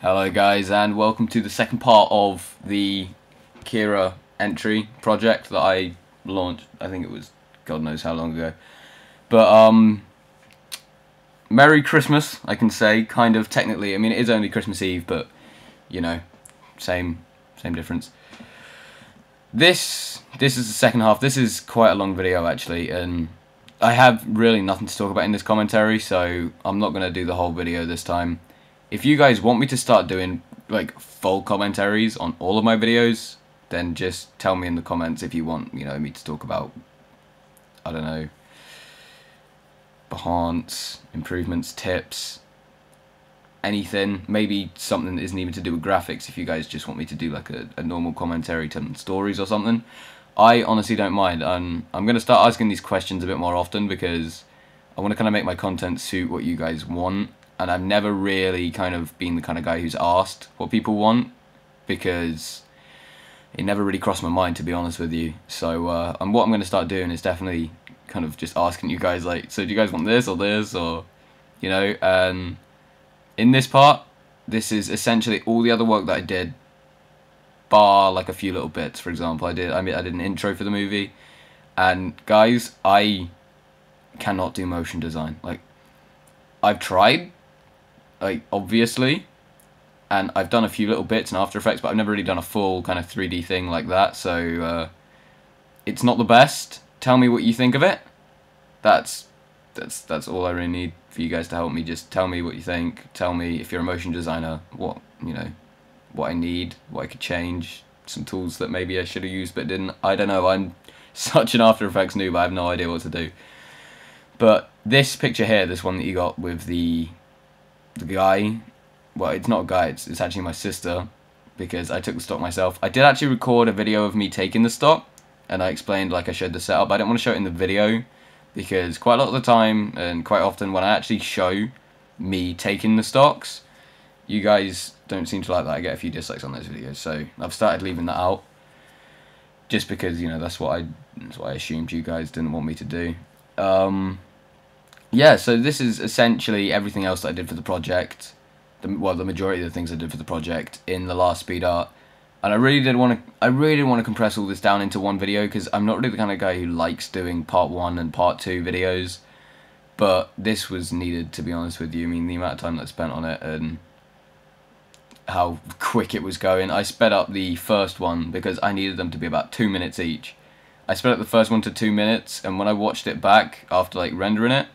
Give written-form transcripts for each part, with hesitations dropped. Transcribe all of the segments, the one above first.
Hello guys, and welcome to the second part of the Keira entry project that I launched. I think it was God knows how long ago. But Merry Christmas, I can say, kind of technically. I mean, it is only Christmas Eve, but you know, same difference. This is the second half. This is quite a long video actually, and I have really nothing to talk about in this commentary, so I'm not gonna do the whole video this time. If you guys want me to start doing like full commentaries on all of my videos, then just tell me in the comments if you want, me to talk about, I don't know, enhance, improvements, tips, anything. Maybe something that isn't even to do with graphics if you guys just want me to do like a normal commentary to stories or something. I honestly don't mind. I'm going to start asking these questions a bit more often because I want to kind of make my content suit what you guys want. And I've never really kind of been the kind of guy who's asked what people want because it never really crossed my mind, to be honest with you. So what I'm going to start doing is definitely kind of just asking you guys, like, so do you guys want this or this, or, in this part, this is essentially all the other work that I did, bar like a few little bits. For example, I did an intro for the movie, and guys, I cannot do motion design. Like, I've tried, like, obviously, and I've done a few little bits in After Effects, but I've never really done a full kind of 3D thing like that, so it's not the best. Tell me what you think of it. That's all I really need for you guys to help me. Just tell me what you think. Tell me, if you're a motion designer, what I need, what I could change, some tools that maybe I should have used but didn't. I don't know, I'm such an After Effects noob, I have no idea what to do. But this picture here, this one that you got with the guy, well, it's not a guy, it's actually my sister, because I took the stock myself. I did actually record a video of me taking the stock, and I explained, like, I showed the setup. I didn't want to show it in the video, because quite a lot of the time, and quite often, when I actually show me taking the stocks, you guys don't seem to like that. I get a few dislikes on those videos, so I've started leaving that out, just because, that's what I assumed you guys didn't want me to do. Yeah, so this is essentially everything else that I did for the project. The majority of the things I did for the project in the last speed art. And I really did want to compress all this down into one video, because I'm not really the kind of guy who likes doing part 1 and part 2 videos. But this was needed, to be honest with you. I mean, the amount of time that I spent on it and how quick it was going. I sped up the first one because I needed them to be about 2 minutes each. I sped up the first one to 2 minutes, and when I watched it back after, like, rendering it,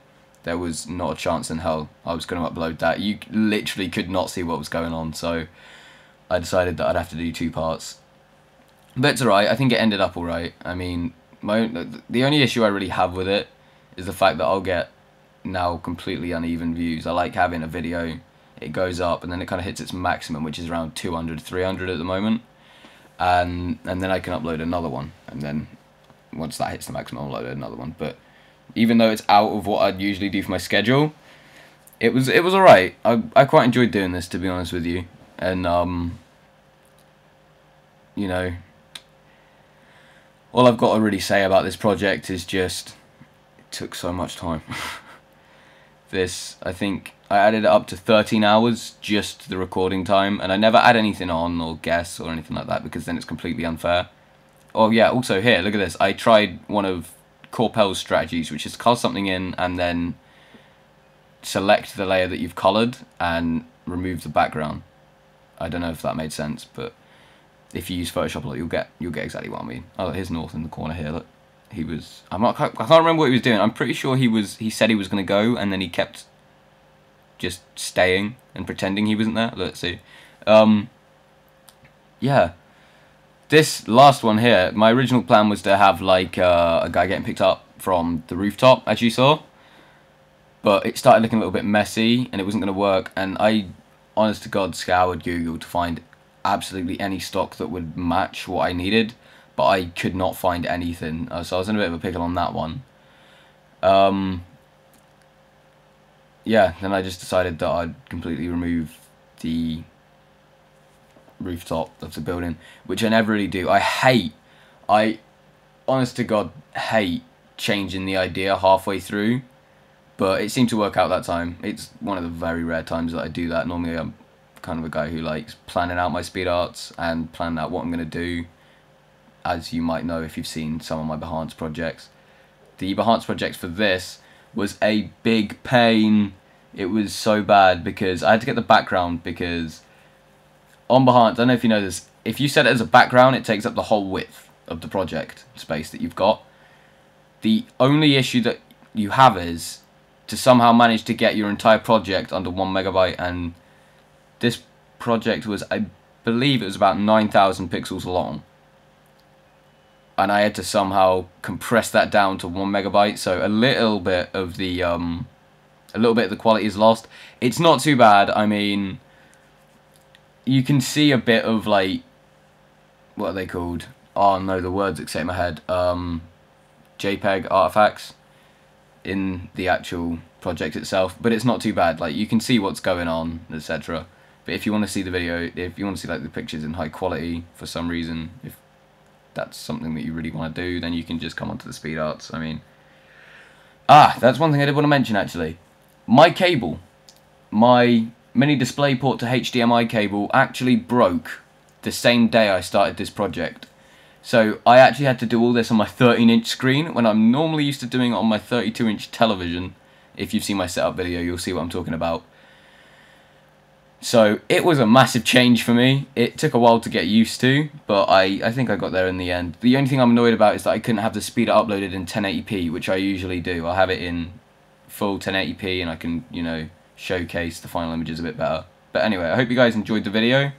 there was not a chance in hell I was going to upload that. You literally could not see what was going on, so I decided that I'd have to do 2 parts. But it's alright, I think it ended up alright. I mean, the only issue I really have with it is the fact that I'll get now completely uneven views. I like having a video, it goes up, and then it kind of hits its maximum, which is around 200, 300 at the moment. And then I can upload another one, and then once that hits the maximum, I'll upload another one. But even though it's out of what I'd usually do for my schedule, it was alright. I quite enjoyed doing this, to be honest with you. And all I've got to really say about this project is just it took so much time. I think I added it up to 13 hours, just the recording time, and I never add anything on or guess or anything like that, because then it's completely unfair. Oh yeah, also here, look at this. I tried one of Corpel's strategies, which is color something in and then select the layer that you've colored and remove the background. I don't know if that made sense, but if you use Photoshop a lot, you'll get exactly what I mean. Oh, here's North in the corner here. Look, I can't remember what he was doing. I'm pretty sure he said he was going to go, and then he kept just staying and pretending he wasn't there. Let's see. Yeah. This last one here, my original plan was to have, like, a guy getting picked up from the rooftop, as you saw. But it started looking a little bit messy, and it wasn't going to work. And I, honest to God, scoured Google to find absolutely any stock that would match what I needed. But I could not find anything. So I was in a bit of a pickle on that one. Yeah, then I just decided that I'd completely remove the rooftop of the building, which I never really do. I honest to God hate changing the idea halfway through, but it seemed to work out that time. It's one of the very rare times that I do that. Normally I'm kind of a guy who likes planning out my speed arts and planning out what I'm going to do, as you might know if you've seen some of my Behance projects. The Behance project for this was a big pain. It was so bad because I had to get the background, because on Behance, I don't know if you know this, if you set it as a background, it takes up the whole width of the project space that you've got. The only issue that you have is to somehow manage to get your entire project under 1 megabyte, and this project was, I believe it was about 9,000 pixels long, and I had to somehow compress that down to 1 megabyte, so a little bit of the quality is lost. It's not too bad. I mean, you can see a bit of, like, what are they called? Oh no, the words escape my head. JPEG artifacts in the actual project itself, but it's not too bad. Like, you can see what's going on, etc. But if you want to see the video, if you want to see like the pictures in high quality for some reason, if that's something that you really want to do, then you can just come onto the speed arts. I mean, that's one thing I did want to mention actually. My cable, my mini DisplayPort to HDMI cable actually broke the same day I started this project. So I actually had to do all this on my 13-inch screen when I'm normally used to doing it on my 32-inch television. If you've seen my setup video, you'll see what I'm talking about. So it was a massive change for me. It took a while to get used to, but I think I got there in the end. The only thing I'm annoyed about is that I couldn't have the speed uploaded in 1080p, which I usually do. I have it in full 1080p and I can, you know, showcase the final images a bit better. But anyway, I hope you guys enjoyed the video.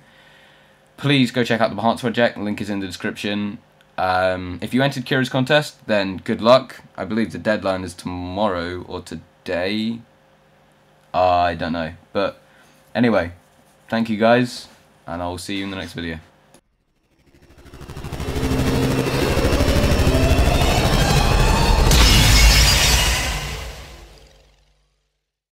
Please go check out the Behance project, the link is in the description. If you entered Keira's contest, then good luck. I believe the deadline is tomorrow or today. I don't know. But anyway, thank you guys, and I'll see you in the next video.